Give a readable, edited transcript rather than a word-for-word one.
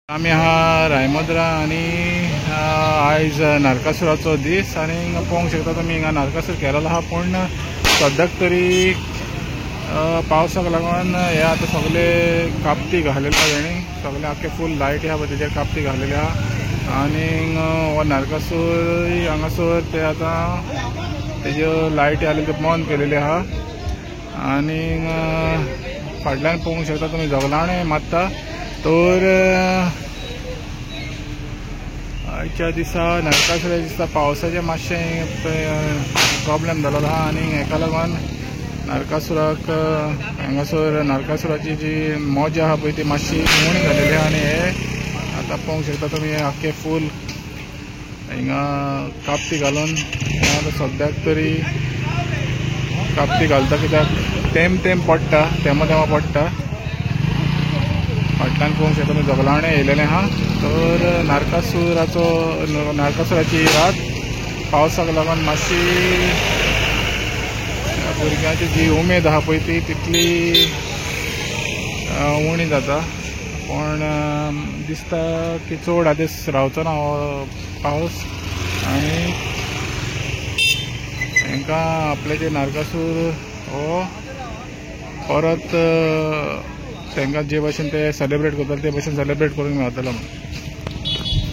आम्ही हा रायमोद्रा आणि आयज नरकासुराचो दीस आणि पळोवंक शकता तुमी हिंगा नरकासूर केलेलो आहा पूण सद्याक तरी पावसाक लागून हे आतां सगळे कापती घालेले आहा तेणी सगळे आख्खे फूल लायट ह्या तेजेर कापती घालेली आहा आणि हो नरकासूर हांगासर ते आतां तेज्यो लायटी आसलेल्यो त्यो बंद केलेल्यो आहा आणि फाटल्यान पळोवंक शकता तुमी जगलाणे मारता तर आयच्या दिसा नरकासुराच्या दिसा पावसाचें मातशें प्रॉब्लेम जालोलो आहा आणि हेका लागून नरकासुराक हांगासर नरकासुराची जी मोज आहा पळय ती मातशी उणी जालेली आहा आणि हे आतां पळोवंक शकता तुमी आख्खे फूल हिंगा कापती घालून आतां सद्याक तरी कापती घालता कित्याक तेंब पडटा तेमा पडटा फाटल्यान पळोवंक शकता तुमी जगलाणे येयलेलें आहा तर नरकासुराची रात पावसाक लागून मातशी भुरग्यांची जी उमेद आहा पळय ती तितली उणी जाता पण दिसता की चड आदीस रावचो ना हो पावस आणि हांकां आपले जे नरकासूर हो परत तांकां जे भाशेन ते सेलिब्रेट करतात ते भाशेन सेलिब्रेट करूंक मेळटलो.